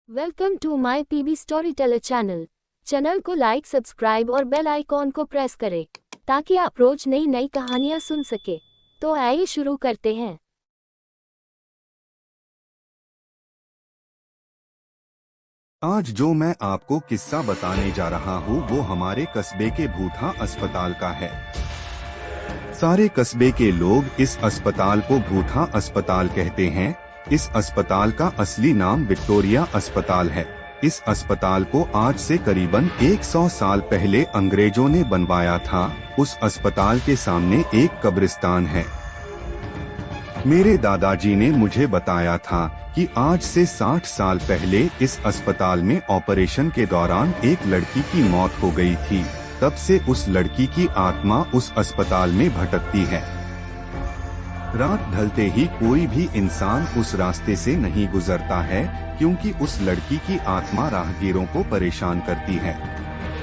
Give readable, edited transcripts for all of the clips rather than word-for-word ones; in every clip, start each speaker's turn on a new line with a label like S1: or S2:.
S1: Welcome to my PB story teller channel. Channel को like, subscribe और bell icon को press करें ताकि आप रोज नई नई कहानियां सुन सके। तो आइए शुरू करते हैं।
S2: आज जो मैं आपको किस्सा बताने जा रहा हूँ वो हमारे कस्बे के भूथा अस्पताल का है। सारे कस्बे के लोग इस अस्पताल को भूथा अस्पताल कहते हैं। इस अस्पताल का असली नाम विक्टोरिया अस्पताल है। इस अस्पताल को आज से करीबन 100 साल पहले अंग्रेजों ने बनवाया था। उस अस्पताल के सामने एक कब्रिस्तान है। मेरे दादाजी ने मुझे बताया था कि आज से 60 साल पहले इस अस्पताल में ऑपरेशन के दौरान एक लड़की की मौत हो गई थी। तब से उस लड़की की आत्मा उस अस्पताल में भटकती है। रात ढलते ही कोई भी इंसान उस रास्ते से नहीं गुजरता है क्योंकि उस लड़की की आत्मा राहगीरों को परेशान करती है।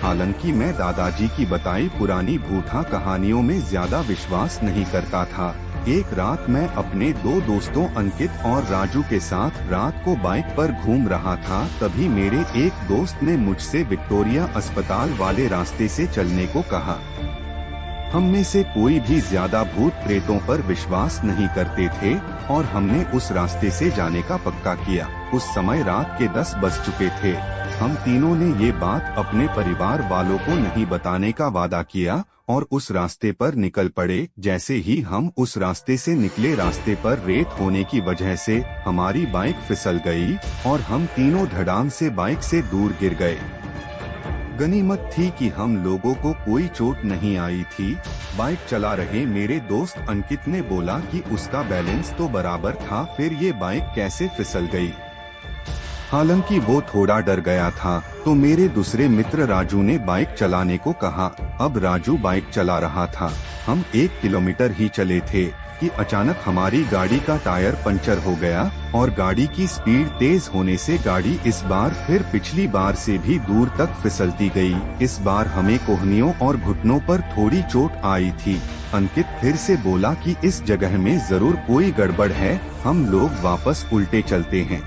S2: हालांकि मैं दादाजी की बताई पुरानी भूथा कहानियों में ज्यादा विश्वास नहीं करता था। एक रात मैं अपने दो दोस्तों अंकित और राजू के साथ रात को बाइक पर घूम रहा था। तभी मेरे एक दोस्त ने मुझसे विक्टोरिया अस्पताल वाले रास्ते से चलने को कहा। हम में से कोई भी ज्यादा भूत प्रेतों पर विश्वास नहीं करते थे और हमने उस रास्ते से जाने का पक्का किया। उस समय रात के 10 बज चुके थे। हम तीनों ने ये बात अपने परिवार वालों को नहीं बताने का वादा किया और उस रास्ते पर निकल पड़े। जैसे ही हम उस रास्ते से निकले, रास्ते पर रेत होने की वजह से हमारी बाइक फिसल गई और हम तीनों धड़ाम से बाइक से दूर गिर गए। गनीमत थी कि हम लोगों को कोई चोट नहीं आई थी। बाइक चला रहे मेरे दोस्त अंकित ने बोला कि उसका बैलेंस तो बराबर था, फिर ये बाइक कैसे फिसल गई। हालांकि वो थोड़ा डर गया था तो मेरे दूसरे मित्र राजू ने बाइक चलाने को कहा। अब राजू बाइक चला रहा था। हम 1 किलोमीटर ही चले थे कि अचानक हमारी गाड़ी का टायर पंचर हो गया और गाड़ी की स्पीड तेज होने से गाड़ी इस बार फिर पिछली बार से भी दूर तक फिसलती गई। इस बार हमें कोहनियों और घुटनों पर थोड़ी चोट आई थी। अंकित फिर से बोला कि इस जगह में जरूर कोई गड़बड़ है, हम लोग वापस उल्टे चलते हैं।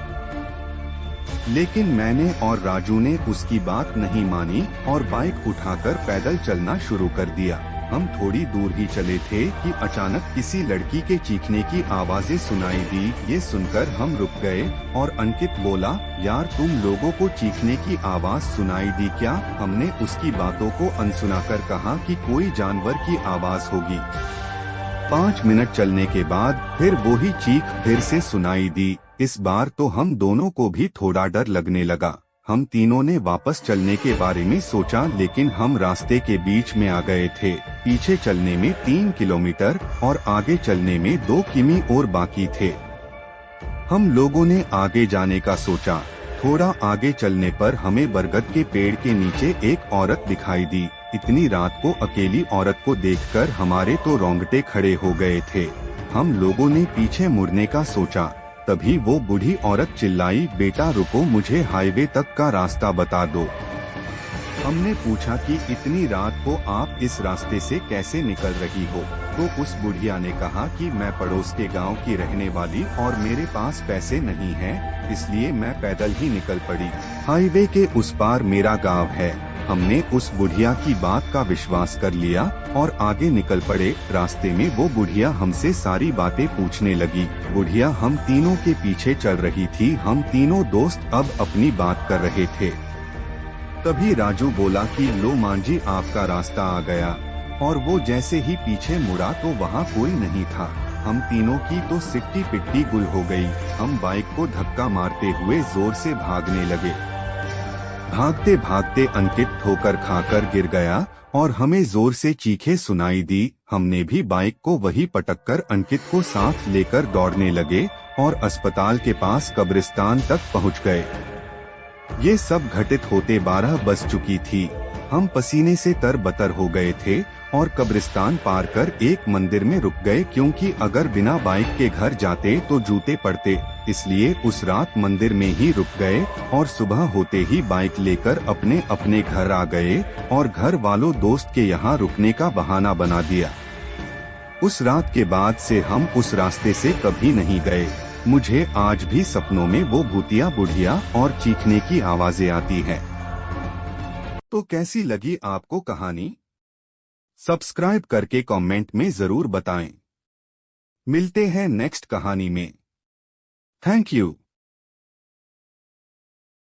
S2: लेकिन मैंने और राजू ने उसकी बात नहीं मानी और बाइक उठाकर पैदल चलना शुरू कर दिया। हम थोड़ी दूर ही चले थे कि अचानक किसी लड़की के चीखने की आवाजें सुनाई दी। ये सुनकर हम रुक गए और अंकित बोला, यार तुम लोगों को चीखने की आवाज सुनाई दी क्या? हमने उसकी बातों को अनसुना कर कहा कि कोई जानवर की आवाज होगी। 5 मिनट चलने के बाद फिर वो ही चीख फिर से सुनाई दी। इस बार तो हम दोनों को भी थोड़ा डर लगने लगा। हम तीनों ने वापस चलने के बारे में सोचा, लेकिन हम रास्ते के बीच में आ गए थे। पीछे चलने में 3 किलोमीटर और आगे चलने में 2 किमी और बाकी थे। हम लोगों ने आगे जाने का सोचा। थोड़ा आगे चलने पर हमें बरगद के पेड़ के नीचे एक औरत दिखाई दी। इतनी रात को अकेली औरत को देखकर हमारे तो रोंगटे खड़े हो गए थे। हम लोगों ने पीछे मुड़ने का सोचा। तभी वो बूढ़ी औरत चिल्लाई, बेटा रुको, मुझे हाईवे तक का रास्ता बता दो। हमने पूछा कि इतनी रात को आप इस रास्ते से कैसे निकल रही हो? तो उस बुढ़िया ने कहा कि मैं पड़ोस के गांव की रहने वाली और मेरे पास पैसे नहीं हैं, इसलिए मैं पैदल ही निकल पड़ी। हाईवे के उस पार मेरा गांव है। हमने उस बुढ़िया की बात का विश्वास कर लिया और आगे निकल पड़े। रास्ते में वो बुढ़िया हमसे सारी बातें पूछने लगी। बुढ़िया हम तीनों के पीछे चल रही थी। हम तीनों दोस्त अब अपनी बात कर रहे थे। तभी राजू बोला कि लो मांझी, आपका रास्ता आ गया। और वो जैसे ही पीछे मुड़ा तो वहाँ कोई नहीं था। हम तीनों की तो सिट्टी पिट्टी गुल हो गई। हम बाइक को धक्का मारते हुए जोर से भागने लगे। भागते भागते अंकित ठोकर खाकर गिर गया और हमें जोर से चीखें सुनाई दी। हमने भी बाइक को वही पटककर अंकित को साथ लेकर दौड़ने लगे और अस्पताल के पास कब्रिस्तान तक पहुंच गए। ये सब घटित होते 12 बज चुकी थी। हम पसीने से तरबतर हो गए थे और कब्रिस्तान पार कर एक मंदिर में रुक गए, क्योंकि अगर बिना बाइक के घर जाते तो जूते पड़ते। इसलिए उस रात मंदिर में ही रुक गए और सुबह होते ही बाइक लेकर अपने अपने घर आ गए और घर वालों दोस्त के यहाँ रुकने का बहाना बना दिया। उस रात के बाद से हम उस रास्ते से कभी नहीं गए। मुझे आज भी सपनों में वो भूतिया बुढ़िया और चीखने की आवाजें आती हैं। तो कैसी लगी आपको कहानी? सब्सक्राइब करके कमेंट में जरूर बताएं। मिलते हैं नेक्स्ट कहानी में। Thank you.